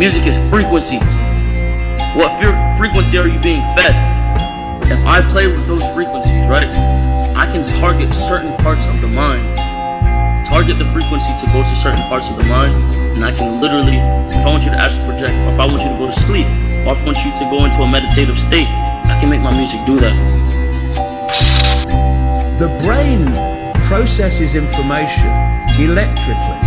Music is frequency. What frequency are you being fed? If I play with those frequencies, right, I can target certain parts of the mind. Target the frequency to go to certain parts of the mind, and I can literally, if I want you to astral project, or if I want you to go to sleep, or if I want you to go into a meditative state, I can make my music do that. The brain processes information electrically.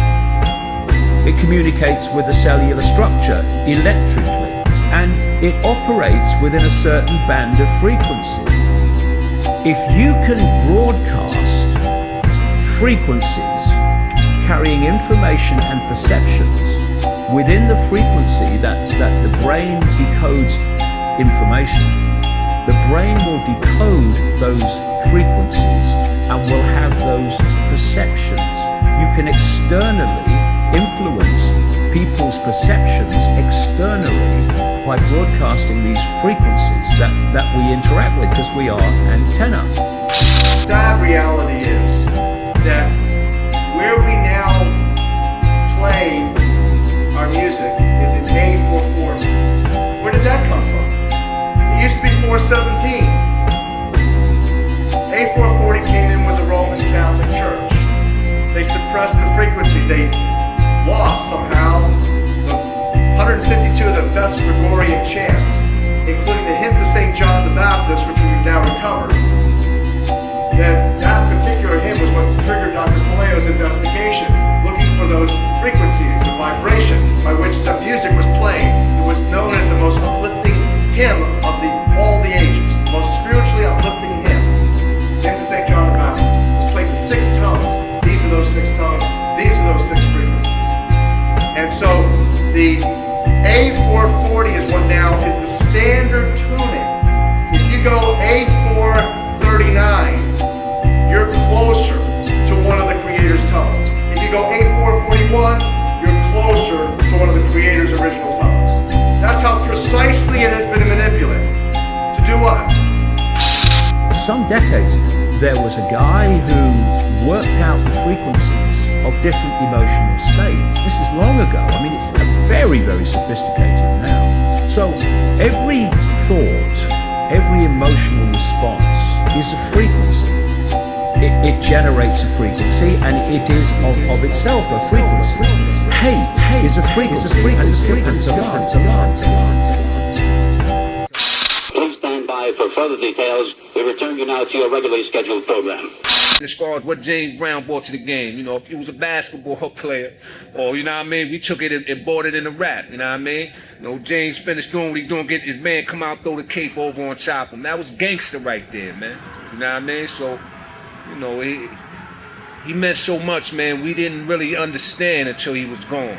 It communicates with the cellular structure electrically, and it operates within a certain band of frequency. If you can broadcast frequencies carrying information and perceptions within the frequency that the brain decodes information, the brain will decode those frequencies and will have those perceptions. You can externally influence people's perceptions externally by broadcasting these frequencies that we interact with because we are antenna. Sad reality is that where we now play our music is in A440. Where did that come from? It used to be 417. A440 came in with the Roman Catholic Church. They suppressed the frequencies. They lost somehow the 152 of the best Gregorian chants, including the hymn to St. John the Baptist, which we've now recovered. That particular hymn was what triggered Dr. Palaio's investigation, looking for those frequencies of vibration by which the music was played. It was known as the most uplifting hymn of all the ages, the most spiritually uplifting hymn. The hymn to St. John the Baptist was played to 6 tones. These are those 6 tones. These are those 6 frequencies. And so the A440 is what now is the standard tuning. If you go A439, you're closer to one of the creator's tones. If you go A441, you're closer to one of the creator's original tones. That's how precisely it has been manipulated. To do what? Some decades ago, there was a guy who worked out the frequencies of different emotional states. This is long ago. I mean, it's very, very sophisticated now. So every thought, every emotional response is a frequency. It generates a frequency, and it is of itself a frequency. Hate is a frequency, and it's different to love. Please stand by for further details. We return you now to your regularly scheduled program. As far as what James Brown brought to the game, you know, if he was a basketball player, or, you know what I mean, we took it and brought it into rap, you know what I mean? You know, James finished doing what he doing, get his man come out, throw the cape over on top of him. That was gangster right there, man. You know what I mean? So, you know, he meant so much, man, we didn't really understand until he was gone.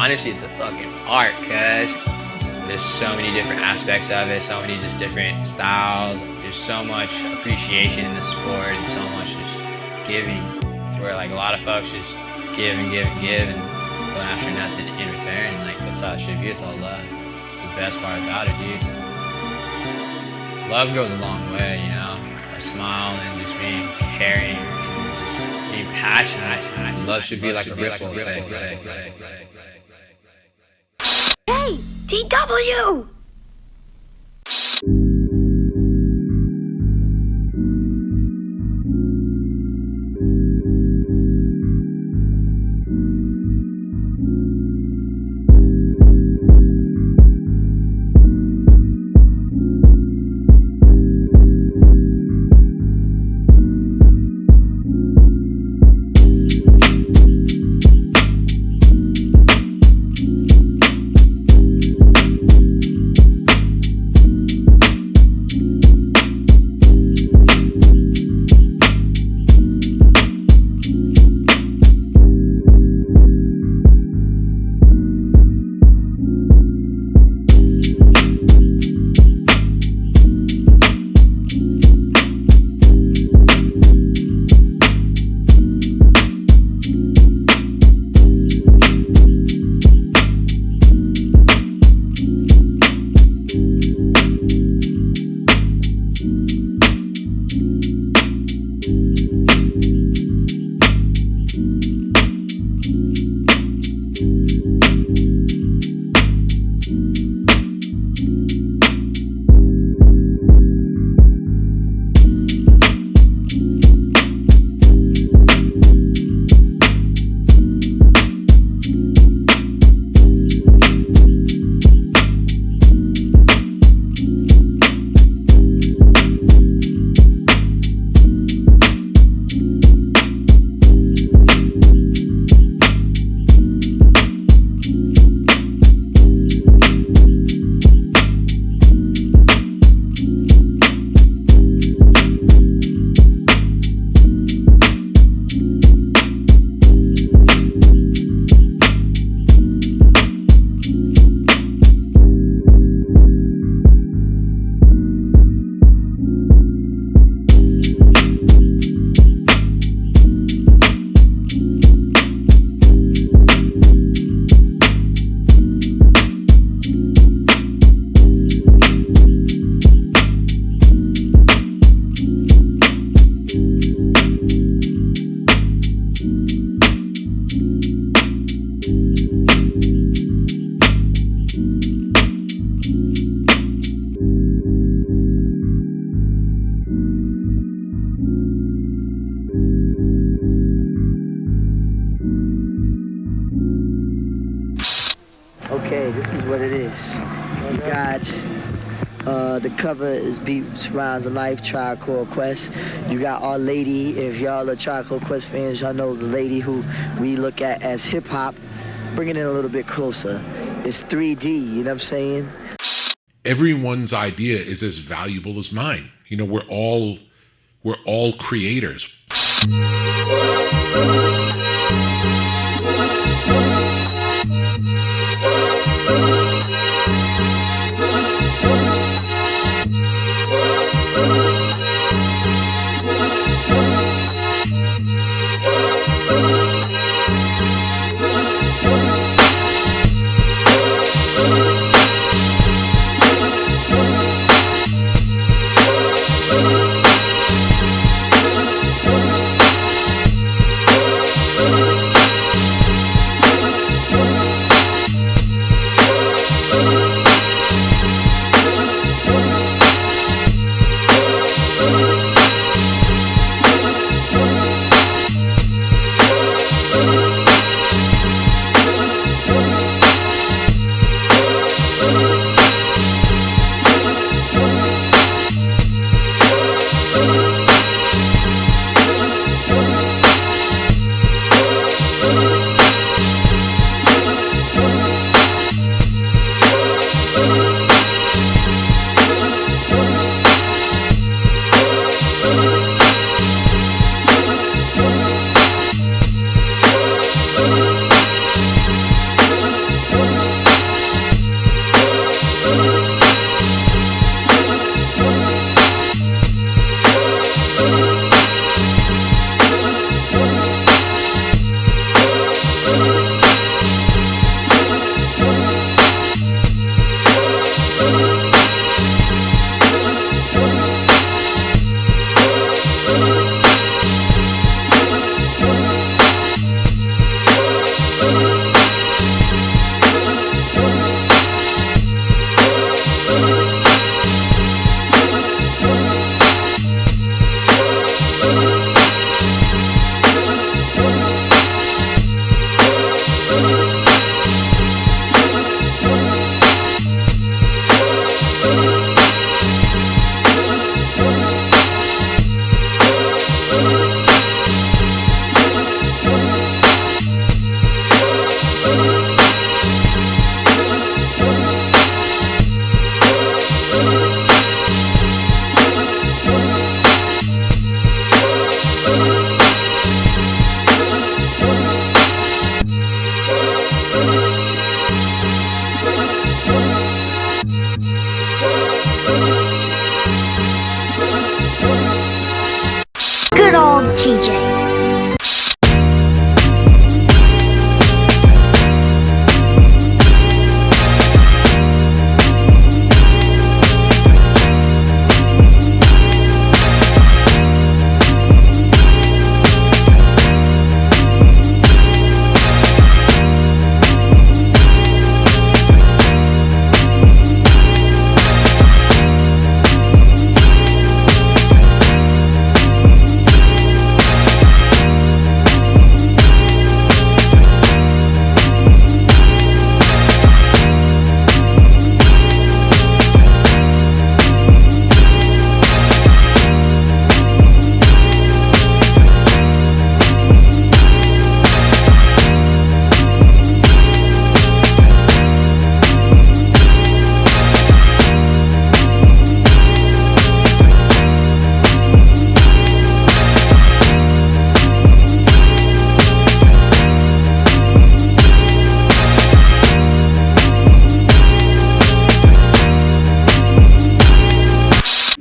honestly, it's a fucking art, cuz. There's so many different aspects of it, so many just different styles. There's so much appreciation in the sport and so much just giving. Where like a lot of folks just give and give and give and go after nothing in return. And like that's how it should be. It's all love. It's the best part about it, dude. Love goes a long way, you know. A smile and just being caring and just being passionate. Love should be like a ripple effect. Hey, TW! Okay, this is what it is. You got the cover is Beats, Rhymes of Life, Tribe Called Quest. You got Our Lady. If y'all are Tribe Called Quest fans, y'all know the lady who we look at as hip-hop. Bringing it a little bit closer. It's 3D, you know what I'm saying? Everyone's idea is as valuable as mine. You know, we're all creators. Good old TJ.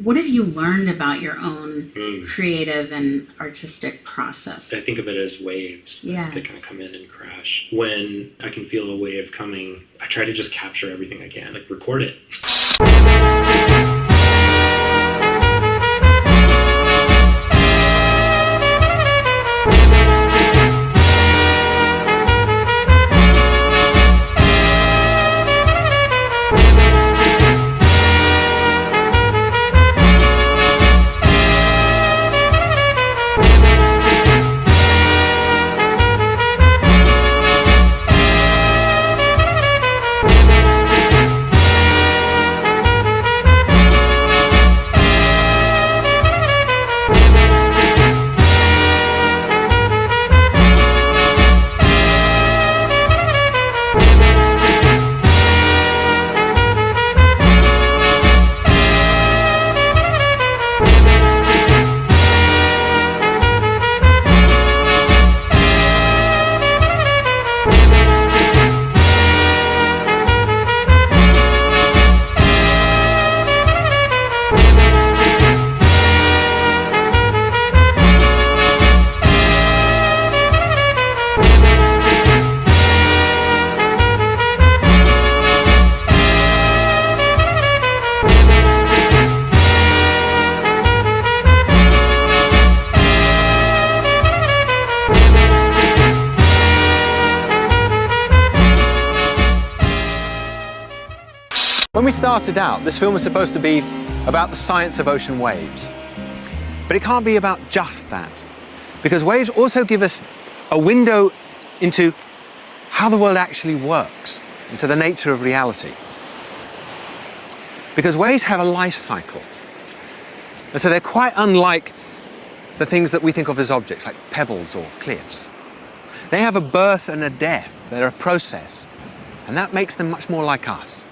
What have you learned about your own creative and artistic process? I think of it as waves that kind of come in and crash. When I can feel a wave coming, I try to just capture everything I can, like record it. When we started out, this film was supposed to be about the science of ocean waves. But it can't be about just that, because waves also give us a window into how the world actually works, into the nature of reality. Because waves have a life cycle. And so they're quite unlike the things that we think of as objects, like pebbles or cliffs. They have a birth and a death. They're a process. And that makes them much more like us.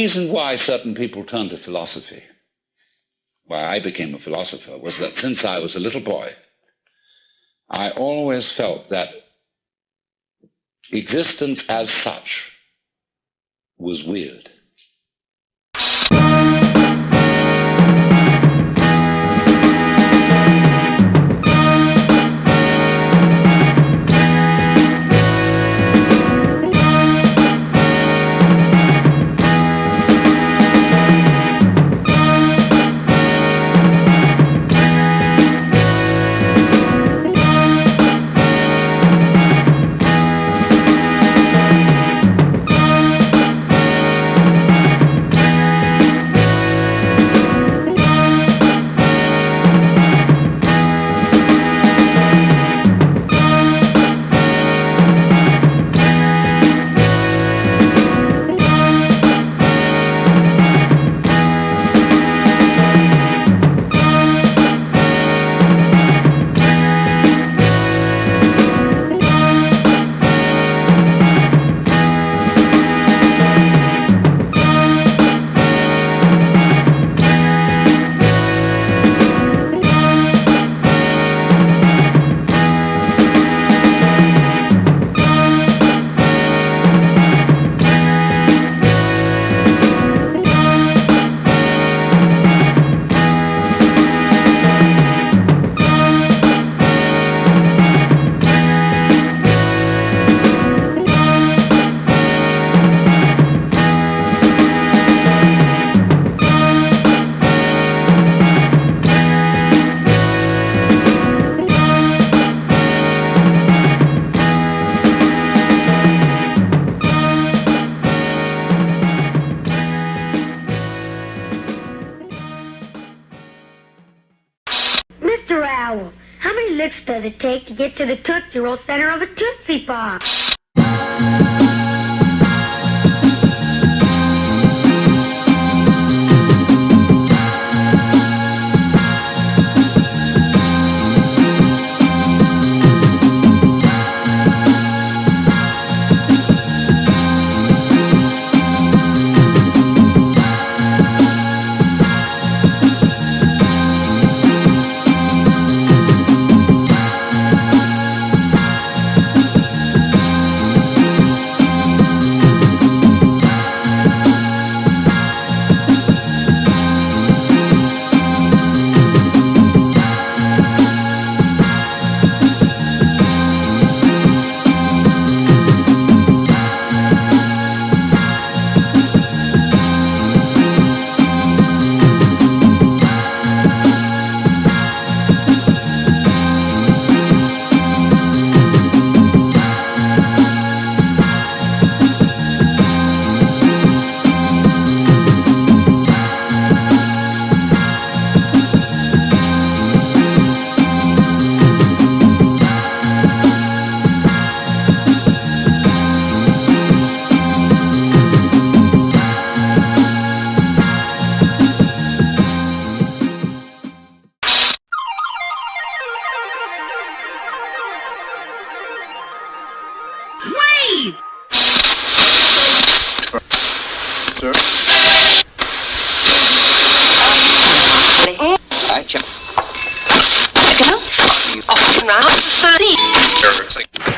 reason why certain people turn to philosophy, why I became a philosopher, was that since I was a little boy, I always felt that existence as such was weird. Mr. Owl, how many licks does it take to get to the Tootsie Roll center of a Tootsie Pop? Go. Off round 13.